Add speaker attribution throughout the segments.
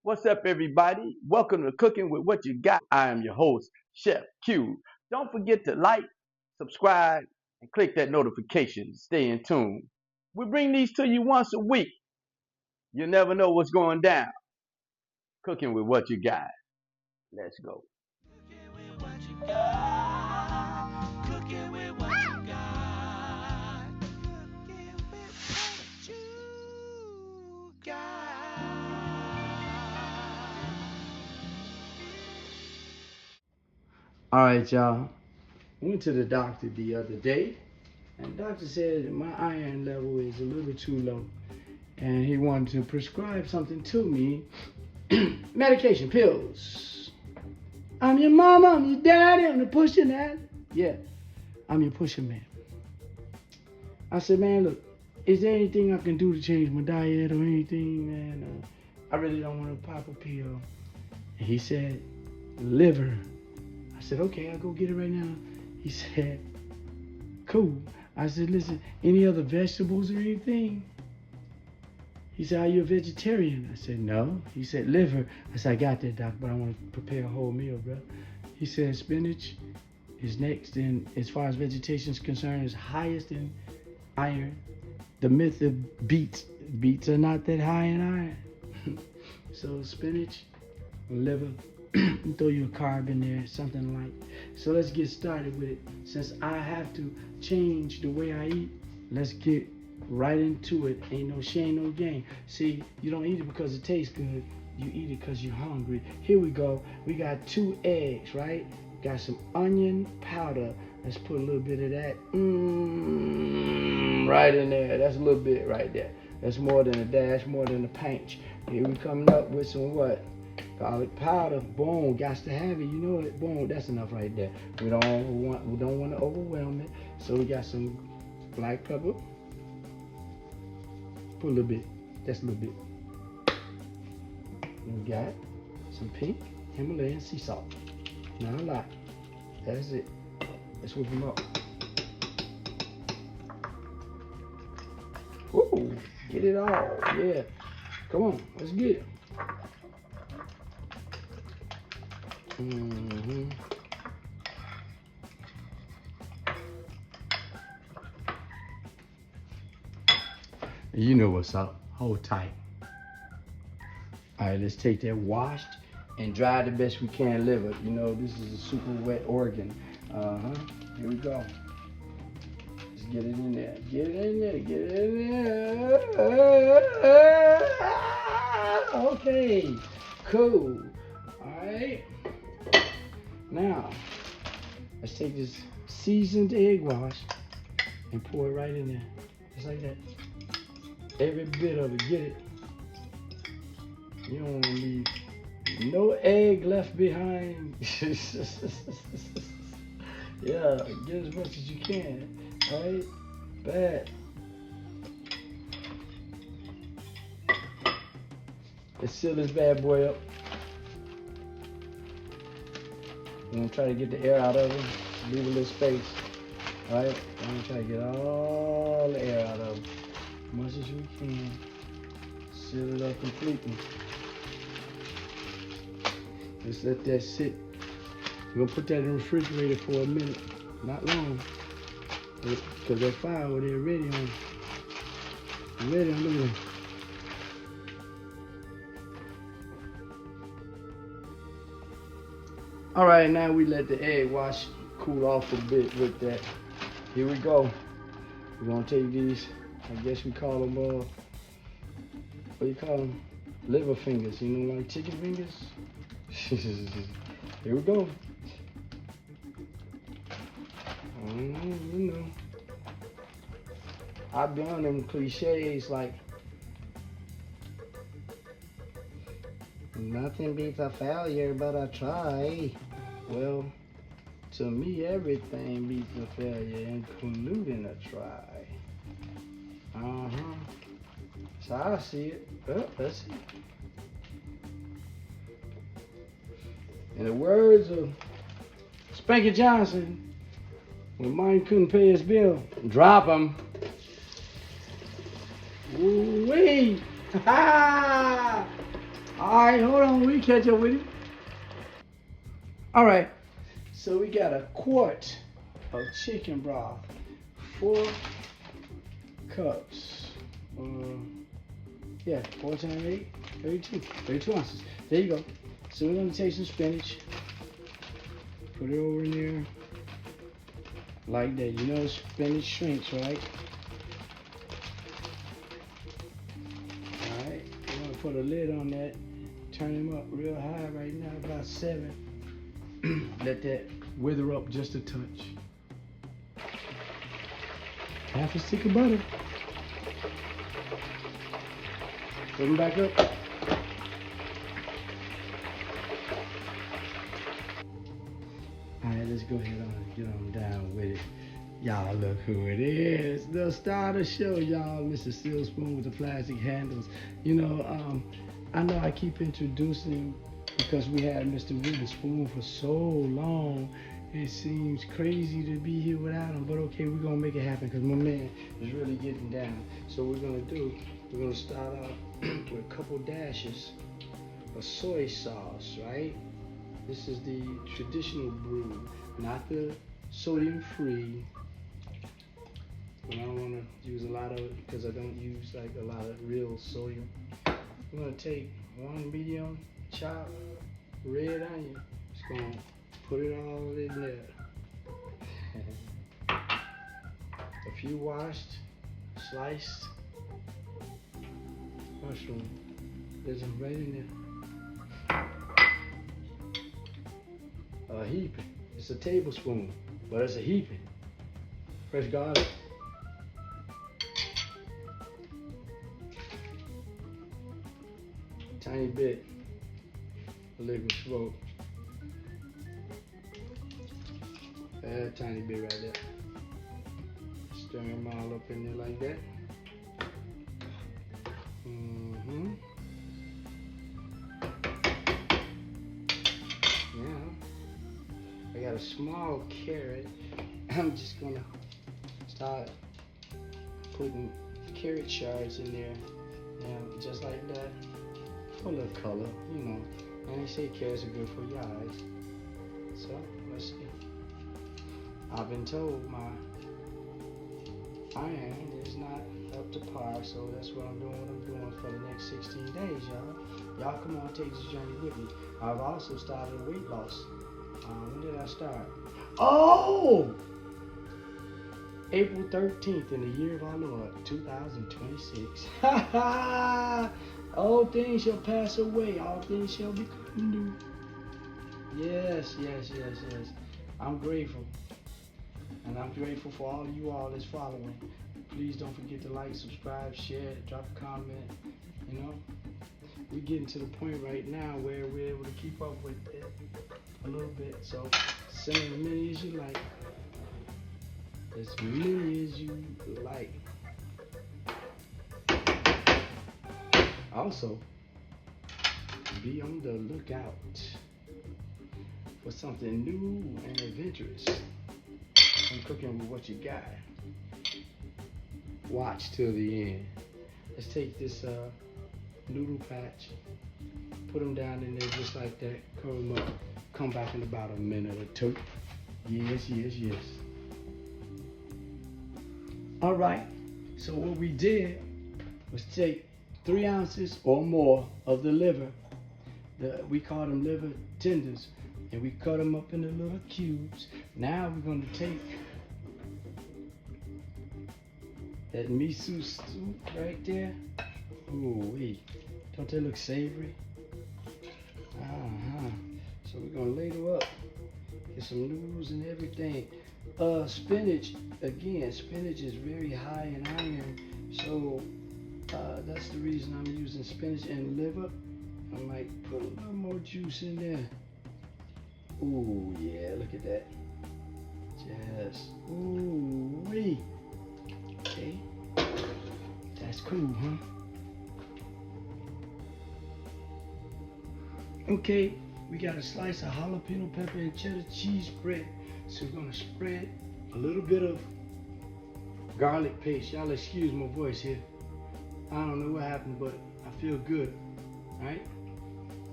Speaker 1: What's up, everybody? Welcome to Cooking with What You Got. I am your host, Chef Q. Don't forget to like, subscribe, and click that notification to stay in tune. We bring these to you once a week. You never know what's going down. Cooking with What You Got. Let's go.
Speaker 2: Cooking with what you got. Cooking with what you got. Cooking with what you got.
Speaker 3: All right, y'all. Went to the doctor the other day, and the doctor said my iron level is a little too low, and he wanted to prescribe something to me. Medication, pills. I'm your mama, I'm your daddy, I'm the pusher man. Yeah, I'm your pusher man. I said, man, look, is there anything I can do to change my diet or anything, man? I really don't want to pop a pill. And he said, liver. I said, okay, I'll go get it right now. He said, cool. I said, listen, any other vegetables or anything? He said, are you a vegetarian? I said, no. He said, liver. I said, I got that, doc, but I want to prepare a whole meal, bro. He said, spinach is next, and as far as vegetation is concerned, is highest in iron. The myth of beets. Beets are not that high in iron. So spinach, liver, throw you a carb in there, something like. So let's get started with it. Since I have to change the way I eat, let's get right into it. Ain't no shame, no gain. See, you don't eat it because it tastes good. You eat it because you're hungry. Here we go. We got 2 eggs, right? Got some onion powder. Let's put a little bit of that. Right in there. That's a little bit right there. That's more than a dash, more than a pinch. Here we coming up with some what? Garlic powder. Boom. Got to have it. You know it. Boom. That's enough right there. We don't want to overwhelm it. So we got some black pepper. Put a little bit. That's a little bit. We got some pink Himalayan sea salt. Not a lot. That's it. Let's whip them up. Ooh, get it all. Yeah. Come on, let's get it. Mm-hmm. You know what's up. Hold tight. All right, let's take that washed and dry the best we can liver. You know, this is a super wet organ. Here we go. Let's get it in there. Get it in there. Get it in there. Okay. Cool. All right. Now, let's take this seasoned egg wash and pour it right in there. Just like that. Every bit of it. Get it. You don't want to leave no egg left behind. Yeah, get as much as you can. Alright? Bad. Let's seal this bad boy up. I'm gonna try to get the air out of it. Leave a little space. Alright? I'm gonna try to get all the air out of it. As much as we can. Seal it up completely. Just let that sit. We're gonna put that in the refrigerator for a minute. Not long. Because that fire over there ready on. Ready on, look at that. Alright, now we let the egg wash cool off a bit with that. Here we go. We're gonna take these, I guess we call them, what do you call them? Liver fingers, you know, like chicken fingers? Here we go. You know, I've done them cliches like nothing beats a failure but a try. Well, to me, everything beats a failure, including a try. So I see it. Oh, let's see. In the words of Spanky Johnson, when Mike couldn't pay his bill, drop him. Ooh-wee. Ha! Alright, hold on, we catch up with it. Alright, so we got a quart of chicken broth, 4 cups. 4 times 8, 32 ounces. There you go. So we're gonna take some spinach, put it over in there, like that. You know spinach shrinks, right? Alright, we're gonna put a lid on that, turn them up real high right now, about 7. Let that wither up just a touch. Half a stick of butter. Put them back up. Alright, let's go ahead and get on down with it. Y'all look who it is. The star of the show, y'all. Mr. Steel Spoon with the plastic handles. You know, I know I keep introducing him because we had Mr. Wooden Spoon for so long. It seems crazy to be here without him, but okay, we're gonna make it happen because my man is really getting down. So what we're gonna start off with a couple dashes of soy sauce, right? This is the traditional brew, not the sodium-free. I don't want to use a lot of it because I don't use like a lot of real sodium. I'm gonna take 1 medium chopped red onion. Just gonna put it all in there. A few washed, sliced mushroom. There's them right in there. A heaping. It's a tablespoon, but it's a heaping. Fresh garlic. Tiny bit of liquid smoke. A tiny bit right there. Stir them all up in there like that. Now, I got a small carrot. I'm just gonna start putting carrot shards in there. Now, just like that. For a little color, you know. And they say carrots are good for your eyes. So, let's see. I've been told my iron is not up to par, so that's what I'm doing for the next 16 days, y'all. Y'all come on, take this journey with me. I've also started a weight loss. When did I start? Oh! April 13th in the year of our Lord, 2026. Ha ha! All things shall pass away, all things shall become new. Yes. I'm grateful. And I'm grateful for all of you all that's following. Please don't forget to like, subscribe, share, drop a comment. You know, we're getting to the point right now where we're able to keep up with it a little bit. So send as many as you like. As many as you like. Also, be on the lookout for something new and adventurous. I'm cooking with what you got. Watch till the end. Let's take this noodle patch, put them down in there just like that, cover them up, come back in about a minute or two. Yes. All right, so what we did was take 3 ounces or more of the liver. We call them liver tenders, and we cut them up into little cubes. Now we're going to take that miso soup right there. Ooh, wait, don't that look savory? So we're going to ladle up, get some noodles and everything. Spinach, again, spinach is very high in iron, so that's the reason I'm using spinach and liver. I might put a little more juice in there. Ooh, yeah, look at that. Just, ooh, wee. Okay, that's cool, huh? Okay, we got a slice of jalapeno pepper and cheddar cheese bread. So we're gonna spread a little bit of garlic paste. Y'all excuse my voice here. I don't know what happened, but I feel good. All right?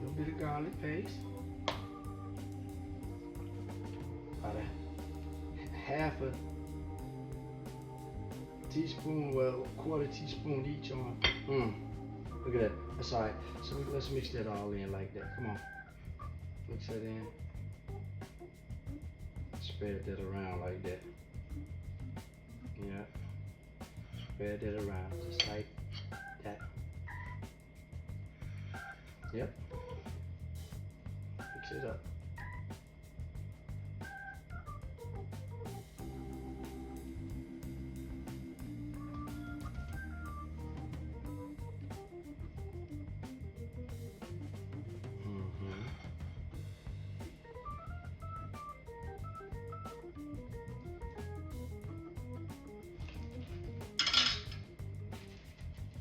Speaker 3: little bit of garlic paste. About a half a teaspoon, well, quarter teaspoon each on. Look at that. That's all right. So let's mix that all in like that. Come on. Mix that in. Spread that around like that. Yeah. Spread that around just like that. Yep. Mix it up.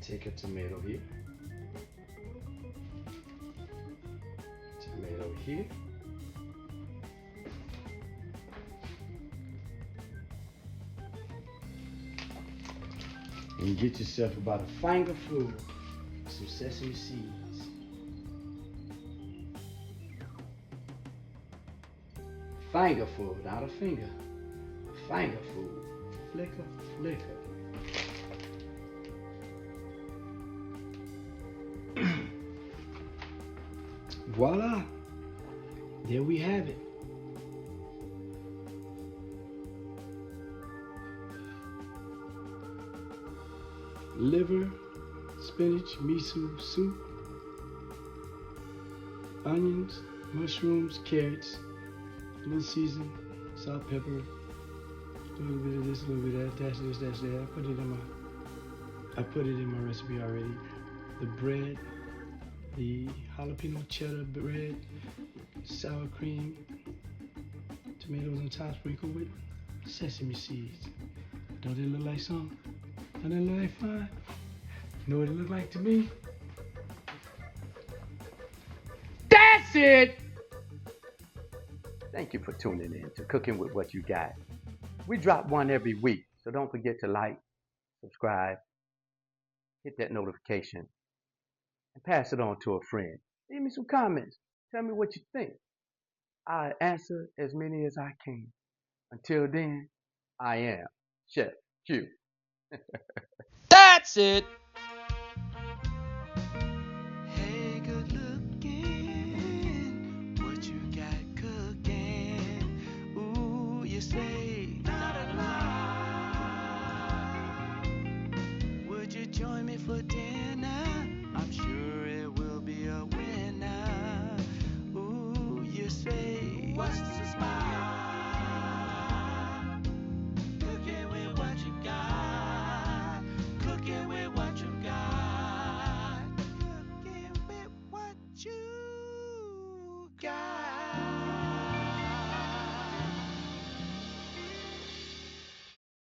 Speaker 3: Take a tomato here. Tomato here. And you get yourself about a fingerful of some sesame seeds. Fingerful, not a finger. A fingerful. Flicker, flicker. Voila, there we have it. Liver, spinach, miso soup, onions, mushrooms, carrots, a little season, salt, pepper, a little bit of this, a little bit of that, that's this, that's that. I put it in my recipe already. The bread, the jalapeno cheddar bread, sour cream, tomatoes on top sprinkled with sesame seeds. Don't it look like something? Don't it look like fun? You know what it look like to me? That's it!
Speaker 1: Thank you for tuning in to Cooking with What You Got. We drop one every week, so don't forget to like, subscribe, hit that notification, and pass it on to a friend. Leave me some comments. Tell me what you think. I'll answer as many as I can. Until then, I am Chef Q.
Speaker 2: That's it. Hey, good looking. What you got cooking? Ooh, you say not a lie. Would you join me for dinner? I'm sure it will be a winner. Ooh, you say what's the spot? Cooking with what you got. Cooking with what you got. Cooking with what you got.